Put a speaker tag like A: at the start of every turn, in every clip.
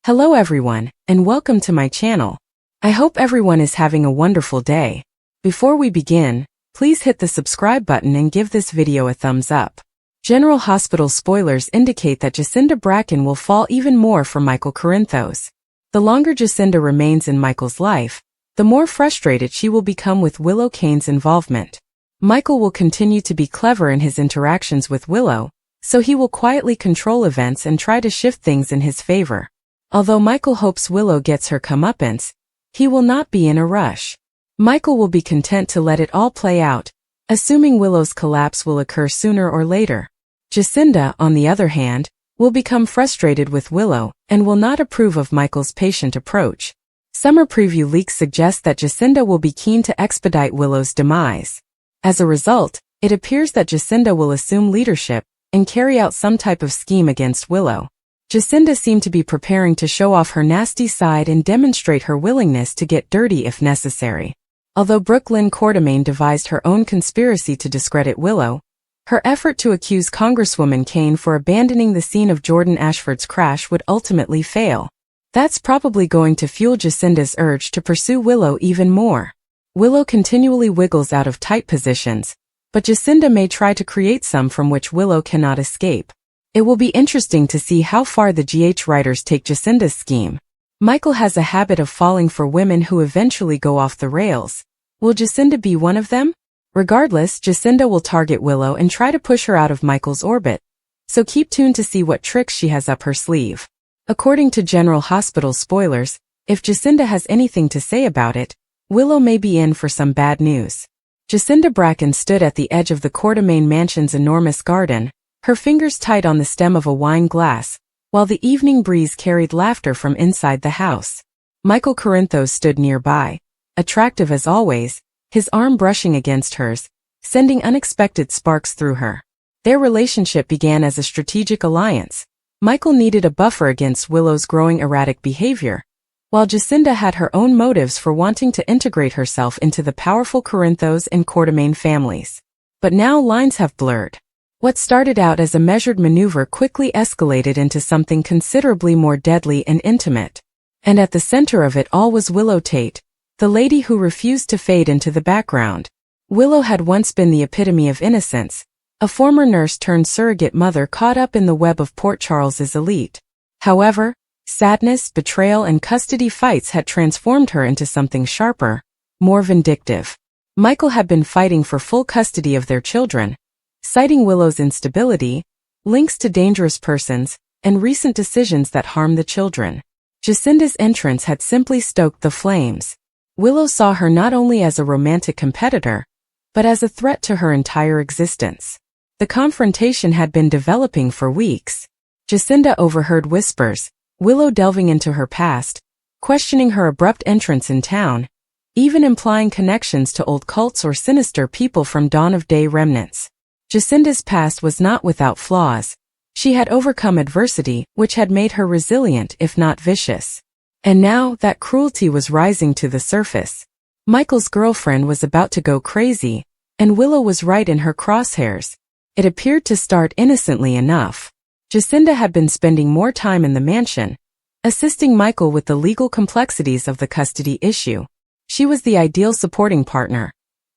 A: Hello everyone, and welcome to my channel. I hope everyone is having a wonderful day. Before we begin, please hit the subscribe button and give this video a thumbs up. General Hospital spoilers indicate that Jacinda Bracken will fall even more for Michael Corinthos. The longer Jacinda remains in Michael's life, the more frustrated she will become with Willow Kane's involvement. Michael will continue to be clever in his interactions with Willow, so he will quietly control events and try to shift things in his favor. Although Michael hopes Willow gets her comeuppance, he will not be in a rush. Michael will be content to let it all play out, assuming Willow's collapse will occur sooner or later. Jacinda, on the other hand, will become frustrated with Willow and will not approve of Michael's patient approach. Summer preview leaks suggest that Jacinda will be keen to expedite Willow's demise. As a result, it appears that Jacinda will assume leadership and carry out some type of scheme against Willow. Jacinda seemed to be preparing to show off her nasty side and demonstrate her willingness to get dirty if necessary. Although Brooklyn Quartermaine devised her own conspiracy to discredit Willow, her effort to accuse Congresswoman Kane for abandoning the scene of Jordan Ashford's crash would ultimately fail. That's probably going to fuel Jacinda's urge to pursue Willow even more. Willow continually wiggles out of tight positions, but Jacinda may try to create some from which Willow cannot escape. It will be interesting to see how far the GH writers take Jacinda's scheme. Michael has a habit of falling for women who eventually go off the rails. Will Jacinda be one of them? Regardless, Jacinda will target Willow and try to push her out of Michael's orbit, so keep tuned to see what tricks she has up her sleeve. According to General Hospital spoilers, if Jacinda has anything to say about it, Willow may be in for some bad news. Jacinda Bracken stood at the edge of the Quartermaine mansion's enormous garden, her fingers tight on the stem of a wine glass, while the evening breeze carried laughter from inside the house. Michael Corinthos stood nearby, attractive as always, his arm brushing against hers, sending unexpected sparks through her. Their relationship began as a strategic alliance. Michael needed a buffer against Willow's growing erratic behavior, while Jacinda had her own motives for wanting to integrate herself into the powerful Corinthos and Quartermaine families. But now lines have blurred. What started out as a measured maneuver quickly escalated into something considerably more deadly and intimate. And at the center of it all was Willow Tate, the lady who refused to fade into the background. Willow had once been the epitome of innocence, a former nurse turned surrogate mother caught up in the web of Port Charles's elite. However, sadness, betrayal, and custody fights had transformed her into something sharper, more vindictive. Michael had been fighting for full custody of their children, citing Willow's instability, links to dangerous persons, and recent decisions that harm the children. Jacinda's entrance had simply stoked the flames. Willow saw her not only as a romantic competitor, but as a threat to her entire existence. The confrontation had been developing for weeks. Jacinda overheard whispers, Willow delving into her past, questioning her abrupt entrance in town, even implying connections to old cults or sinister people from dawn-of-day remnants. Jacinda's past was not without flaws. She had overcome adversity, which had made her resilient if not vicious. And now, that cruelty was rising to the surface. Michael's girlfriend was about to go crazy, and Willow was right in her crosshairs. It appeared to start innocently enough. Jacinda had been spending more time in the mansion, assisting Michael with the legal complexities of the custody issue. She was the ideal supporting partner,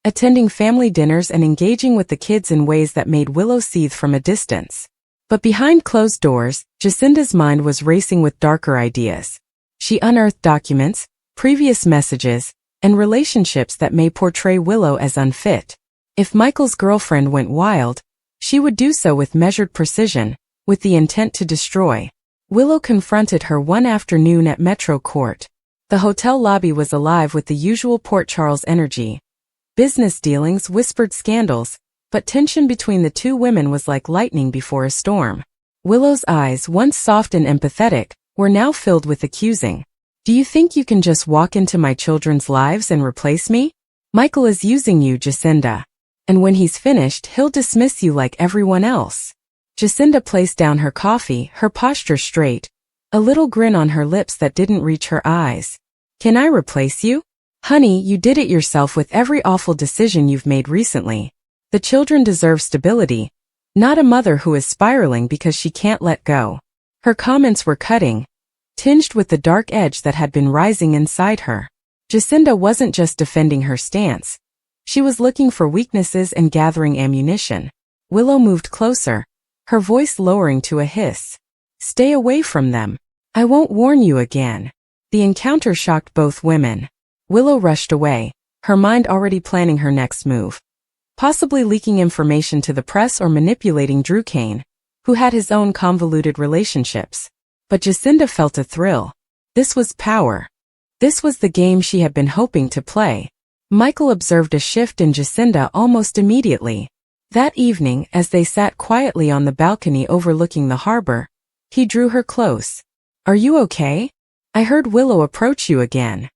A: attending family dinners and engaging with the kids in ways that made Willow seethe from a distance. But behind closed doors, Jacinda's mind was racing with darker ideas. She unearthed documents, previous messages, and relationships that may portray Willow as unfit. If Michael's girlfriend went wild, she would do so with measured precision, with the intent to destroy. Willow confronted her one afternoon at Metro Court. The hotel lobby was alive with the usual Port Charles energy. Business dealings, whispered scandals, but tension between the two women was like lightning before a storm. Willow's eyes, once soft and empathetic, were now filled with accusing. Do you think you can just walk into my children's lives and replace me? Michael is using you, Jacinda. And when he's finished, he'll dismiss you like everyone else. Jacinda placed down her coffee, her posture straight, a little grin on her lips that didn't reach her eyes. Can I replace you? Honey, you did it yourself with every awful decision you've made recently. The children deserve stability, not a mother who is spiraling because she can't let go. Her comments were cutting, tinged with the dark edge that had been rising inside her. Jacinda wasn't just defending her stance. She was looking for weaknesses and gathering ammunition. Willow moved closer, her voice lowering to a hiss. "Stay away from them. I won't warn you again." The encounter shocked both women. Willow rushed away, her mind already planning her next move. Possibly leaking information to the press or manipulating Drew Kane, who had his own convoluted relationships. But Jacinda felt a thrill. This was power. This was the game she had been hoping to play. Michael observed a shift in Jacinda almost immediately. That evening, as they sat quietly on the balcony overlooking the harbor, he drew her close. "Are you okay? I heard Willow approach you again."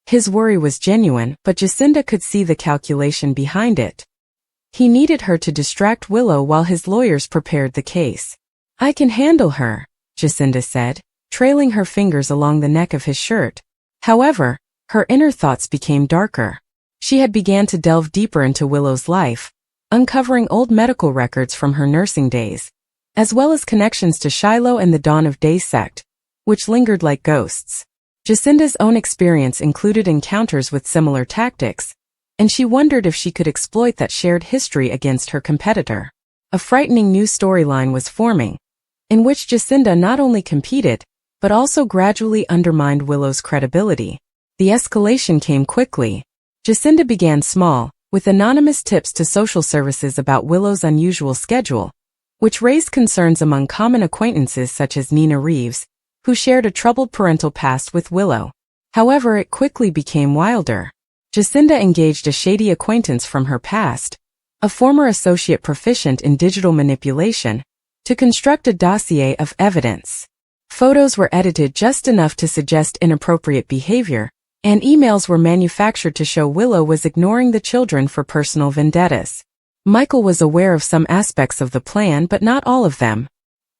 A: His worry was genuine, but Jacinda could see the calculation behind it. He needed her to distract Willow while his lawyers prepared the case. "I can handle her," Jacinda said, trailing her fingers along the neck of his shirt. However, her inner thoughts became darker. She had begun to delve deeper into Willow's life, uncovering old medical records from her nursing days, as well as connections to Shiloh and the Dawn of Day sect, which lingered like ghosts. Jacinda's own experience included encounters with similar tactics, and she wondered if she could exploit that shared history against her competitor. A frightening new storyline was forming, in which Jacinda not only competed, but also gradually undermined Willow's credibility. The escalation came quickly. Jacinda began small, with anonymous tips to social services about Willow's unusual schedule, which raised concerns among common acquaintances such as Nina Reeves, who shared a troubled parental past with Willow. However, it quickly became wilder. Jacinda engaged a shady acquaintance from her past, a former associate proficient in digital manipulation, to construct a dossier of evidence. Photos were edited just enough to suggest inappropriate behavior, and emails were manufactured to show Willow was ignoring the children for personal vendettas. Michael was aware of some aspects of the plan but not all of them.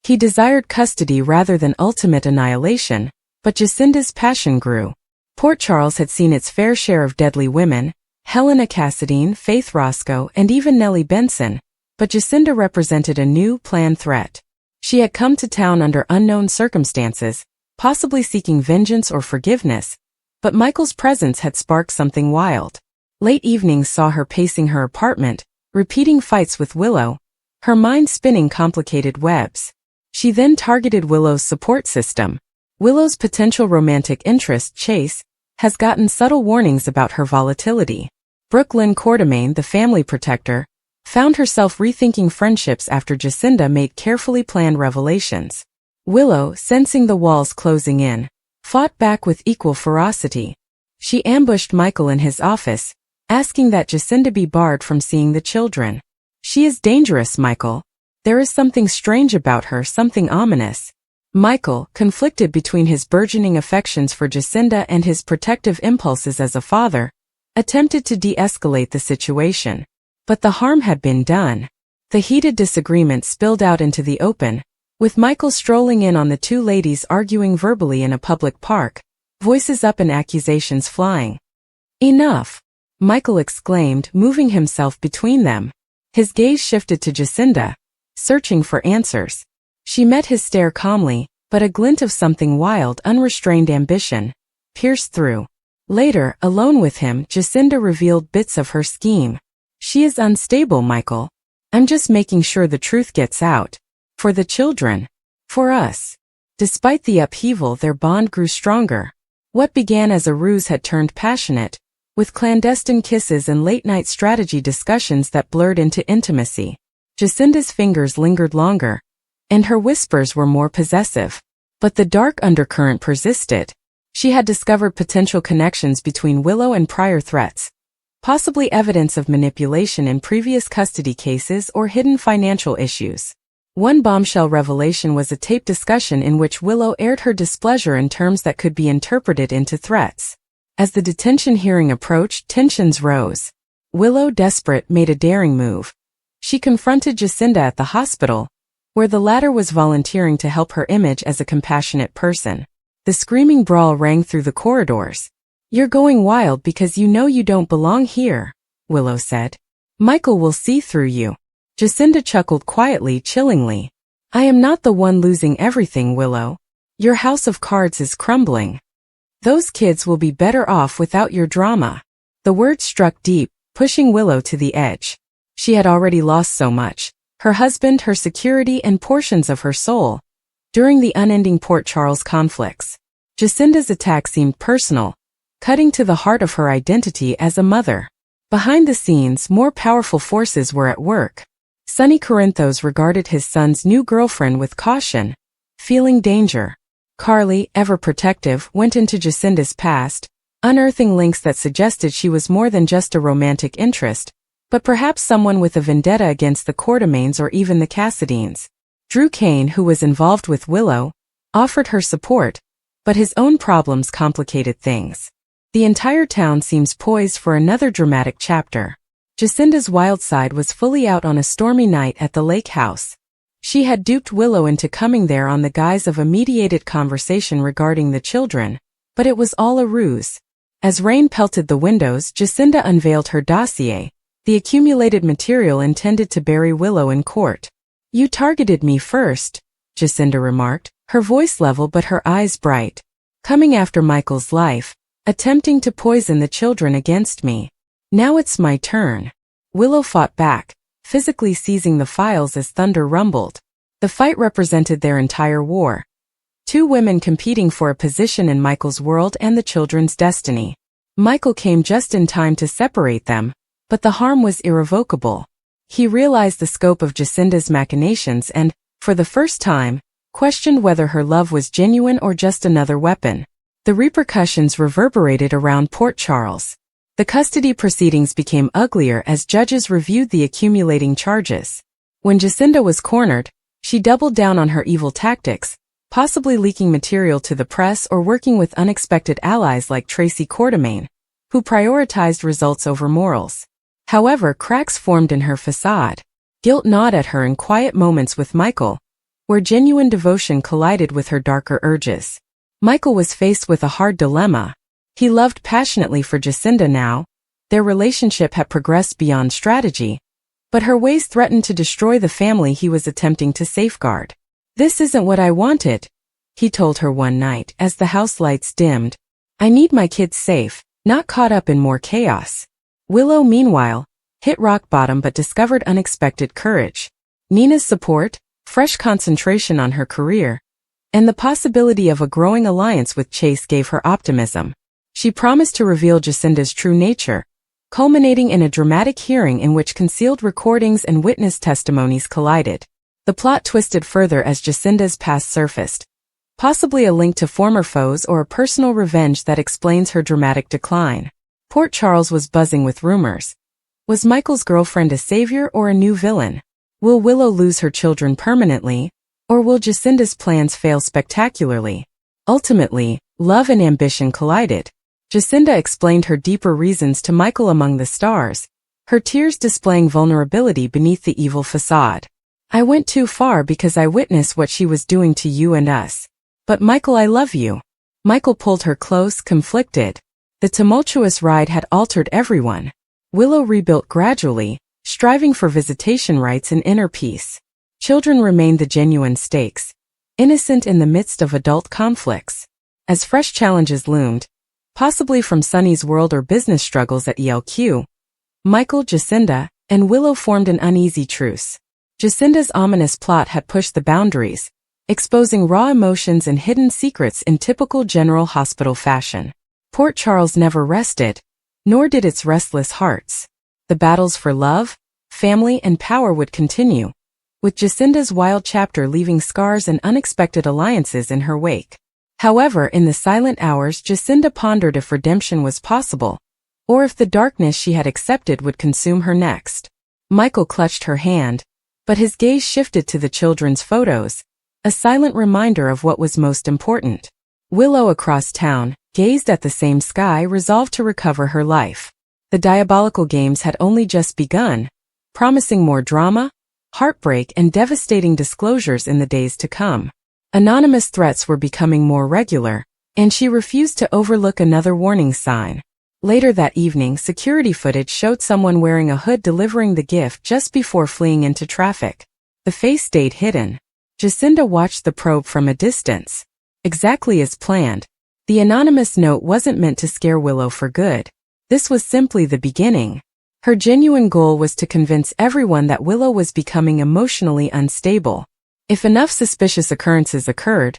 A: He desired custody rather than ultimate annihilation, but Jacinda's passion grew. Port Charles had seen its fair share of deadly women, Helena Cassadine, Faith Roscoe, and even Nellie Benson, but Jacinda represented a new, planned threat. She had come to town under unknown circumstances, possibly seeking vengeance or forgiveness, but Michael's presence had sparked something wild. Late evenings saw her pacing her apartment, repeating fights with Willow, her mind spinning complicated webs. She then targeted Willow's support system. Willow's potential romantic interest, Chase, has gotten subtle warnings about her volatility. Brooklyn Quartermain, the family protector, found herself rethinking friendships after Jacinda made carefully planned revelations. Willow, sensing the walls closing in, fought back with equal ferocity. She ambushed Michael in his office, asking that Jacinda be barred from seeing the children. "She is dangerous, Michael. There is something strange about her, something ominous." Michael, conflicted between his burgeoning affections for Jacinda and his protective impulses as a father, attempted to de-escalate the situation. But the harm had been done. The heated disagreement spilled out into the open, with Michael strolling in on the two ladies arguing verbally in a public park, voices up and accusations flying. "Enough!" Michael exclaimed, moving himself between them. His gaze shifted to Jacinda, searching for answers. She met his stare calmly, but a glint of something wild, unrestrained ambition pierced through. Later, alone with him, Jacinda revealed bits of her scheme. "She is unstable, Michael. I'm just making sure the truth gets out. For the children. For us." Despite the upheaval, their bond grew stronger. What began as a ruse had turned passionate, with clandestine kisses and late-night strategy discussions that blurred into intimacy. Jacinda's fingers lingered longer, and her whispers were more possessive. But the dark undercurrent persisted. She had discovered potential connections between Willow and prior threats, possibly evidence of manipulation in previous custody cases or hidden financial issues. One bombshell revelation was a tape discussion in which Willow aired her displeasure in terms that could be interpreted into threats. As the detention hearing approached, tensions rose. Willow, desperate, made a daring move. She confronted Jacinda at the hospital, where the latter was volunteering to help her image as a compassionate person. The screaming brawl rang through the corridors. "You're going wild because you know you don't belong here," Willow said. "Michael will see through you." Jacinda chuckled quietly, chillingly. "I am not the one losing everything, Willow. Your house of cards is crumbling. Those kids will be better off without your drama. The words struck deep, pushing Willow to the edge. She had already lost so much: her husband, her security, and portions of her soul during the unending Port Charles conflicts. Jacinda's attack seemed personal, cutting to the heart of her identity as a mother. Behind the scenes, more powerful forces were at work. Sonny Corinthos regarded his son's new girlfriend with caution, feeling danger. Carly, ever protective, went into Jacinda's past, unearthing links that suggested she was more than just a romantic interest, but perhaps someone with a vendetta against the Quartermaines or even the Cassidines. Drew Kane, who was involved with Willow, offered her support, but his own problems complicated things. The entire town seems poised for another dramatic chapter. Jacinda's wild side was fully out on a stormy night at the lake house. She had duped Willow into coming there on the guise of a mediated conversation regarding the children, but it was all a ruse. As rain pelted the windows, Jacinda unveiled her dossier, the accumulated material intended to bury Willow in court. "You targeted me first," Jacinda remarked, her voice level but her eyes bright. "Coming after Michael's life, attempting to poison the children against me. Now it's my turn." Willow fought back, physically seizing the files as thunder rumbled. The fight represented their entire war. Two women competing for a position in Michael's world and the children's destiny. Michael came just in time to separate them, but the harm was irrevocable. He realized the scope of Jacinda's machinations and, for the first time, questioned whether her love was genuine or just another weapon. The repercussions reverberated around Port Charles. The custody proceedings became uglier as judges reviewed the accumulating charges. When Jacinda was cornered, she doubled down on her evil tactics, possibly leaking material to the press or working with unexpected allies like Tracy Quartermaine, who prioritized results over morals. However, cracks formed in her facade. Guilt gnawed at her in quiet moments with Michael, where genuine devotion collided with her darker urges. Michael was faced with a hard dilemma. He loved passionately for Jacinda now. Their relationship had progressed beyond strategy, but her ways threatened to destroy the family he was attempting to safeguard. "This isn't what I wanted," he told her one night as the house lights dimmed. "I need my kids safe, not caught up in more chaos." Willow, meanwhile, hit rock bottom but discovered unexpected courage. Nina's support, fresh concentration on her career, and the possibility of a growing alliance with Chase gave her optimism. She promised to reveal Jacinda's true nature, culminating in a dramatic hearing in which concealed recordings and witness testimonies collided. The plot twisted further as Jacinda's past surfaced, possibly a link to former foes or a personal revenge that explains her dramatic decline. Port Charles was buzzing with rumors. Was Michael's girlfriend a savior or a new villain? Will Willow lose her children permanently, or will Jacinda's plans fail spectacularly? Ultimately, love and ambition collided. Jacinda explained her deeper reasons to Michael among the stars, her tears displaying vulnerability beneath the evil facade. "I went too far because I witnessed what she was doing to you and us. But Michael, I love you." Michael pulled her close, conflicted. The tumultuous ride had altered everyone. Willow rebuilt gradually, striving for visitation rights and inner peace. Children remained the genuine stakes, innocent in the midst of adult conflicts. As fresh challenges loomed, possibly from Sonny's world or business struggles at ELQ, Michael, Jacinda, and Willow formed an uneasy truce. Jacinda's ominous plot had pushed the boundaries, exposing raw emotions and hidden secrets in typical General Hospital fashion. Port Charles never rested, nor did its restless hearts. The battles for love, family, and power would continue, with Jacinda's wild chapter leaving scars and unexpected alliances in her wake. However, in the silent hours, Jacinda pondered if redemption was possible, or if the darkness she had accepted would consume her next. Michael clutched her hand, but his gaze shifted to the children's photos, a silent reminder of what was most important. Willow, across town, gazed at the same sky, resolved to recover her life. The diabolical games had only just begun, promising more drama, heartbreak, and devastating disclosures in the days to come. Anonymous threats were becoming more regular, and she refused to overlook another warning sign. Later that evening, security footage showed someone wearing a hood delivering the gift just before fleeing into traffic. The face stayed hidden. Jacinda watched the probe from a distance. Exactly as planned. The anonymous note wasn't meant to scare Willow for good. This was simply the beginning. Her genuine goal was to convince everyone that Willow was becoming emotionally unstable. If enough suspicious occurrences occurred,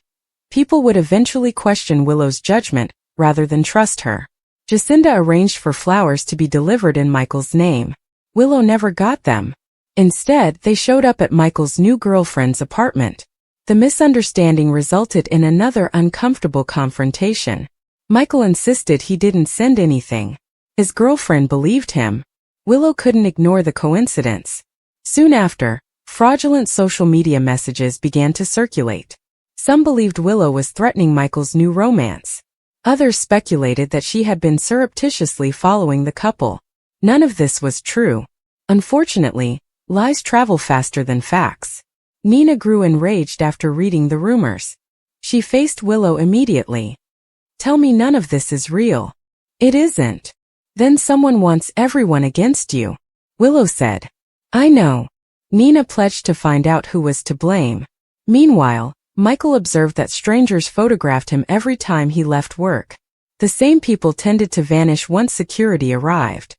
A: people would eventually question Willow's judgment rather than trust her. Jacinda arranged for flowers to be delivered in Michael's name. Willow never got them. Instead, they showed up at Michael's new girlfriend's apartment. The misunderstanding resulted in another uncomfortable confrontation. Michael insisted he didn't send anything. His girlfriend believed him. Willow couldn't ignore the coincidence. Soon after, fraudulent social media messages began to circulate. Some believed Willow was threatening Michael's new romance. Others speculated that she had been surreptitiously following the couple. None of this was true. Unfortunately, lies travel faster than facts. Nina grew enraged after reading the rumors. She faced Willow immediately. "Tell me none of this is real." "It isn't." "Then someone wants everyone against you," Willow said. "I know." Nina pledged to find out who was to blame. Meanwhile, Michael observed that strangers photographed him every time he left work. The same people tended to vanish once security arrived.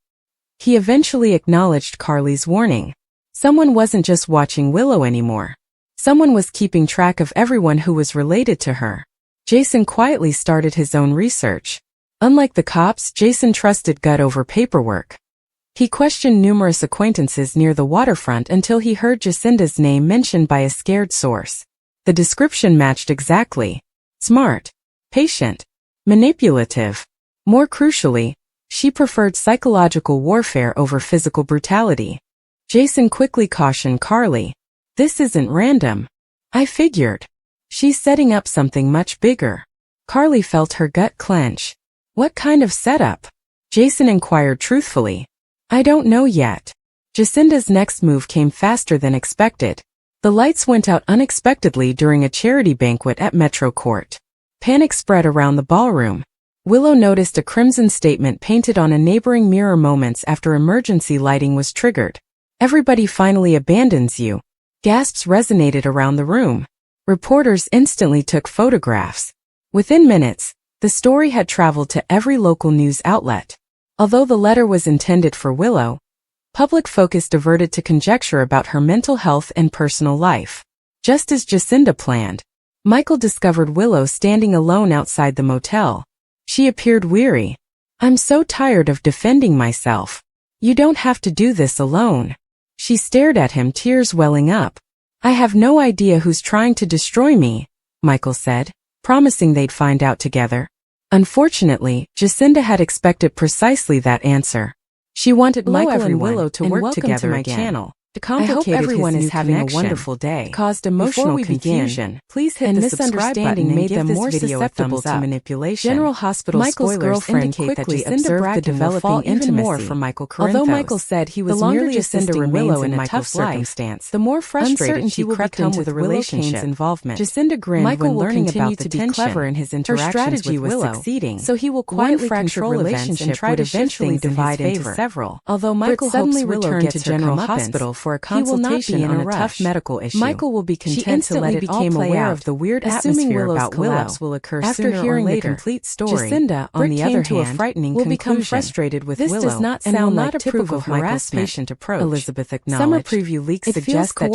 A: He eventually acknowledged Carly's warning. Someone wasn't just watching Willow anymore. Someone was keeping track of everyone who was related to her. Jason quietly started his own research. Unlike the cops, Jason trusted gut over paperwork. He questioned numerous acquaintances near the waterfront until he heard Jacinda's name mentioned by a scared source. The description matched exactly. Smart, patient, manipulative. More crucially, she preferred psychological warfare over physical brutality. Jason quickly cautioned Carly. "This isn't random. I figured. She's setting up something much bigger." Carly felt her gut clench. "What kind of setup?" Jason inquired truthfully. "I don't know yet." Jacinda's next move came faster than expected. The lights went out unexpectedly during a charity banquet at Metro Court. Panic spread around the ballroom. Willow noticed a crimson statement painted on a neighboring mirror moments after emergency lighting was triggered. "Everybody finally abandons you." Gasps resonated around the room. Reporters instantly took photographs. Within minutes, the story had traveled to every local news outlet. Although the letter was intended for Willow, public focus diverted to conjecture about her mental health and personal life. Just as Jacinda planned, Michael discovered Willow standing alone outside the motel. She appeared weary. "I'm so tired of defending myself. You don't have to do this alone." She stared at him, tears welling up. "I have no idea who's trying to destroy me," Michael said, promising they'd find out together. Unfortunately, Jacinda had expected precisely that answer. She wanted Michael and Willow to work together again. I hope everyone is having a wonderful day. Caused emotional confusion. Please hit the subscribe button and made them more susceptible to manipulation. General Hospital Michael's girlfriend quickly observed the developing intimacy from Michael Corinthos. Although Michael said he was merely assisting Willow in a tough circumstance, the more frustrated she crept into the relationship's involvement. Jacinda grinned when learning about the tension. Clever in his interactions with Willow, so he will quietly control relationships and try to eventually divide into several. Although Michael suddenly returned to General Hospital for a consultation on a tough medical issue. Michael will be content to let it all play out. Of the weird atmosphere about Willow will occur after hearing the complete story. Jacinda, on the other hand, will become frustrated with Willow and will not approve of Michael's patient approach. Elizabeth acknowledged. Summer preview leaks suggest that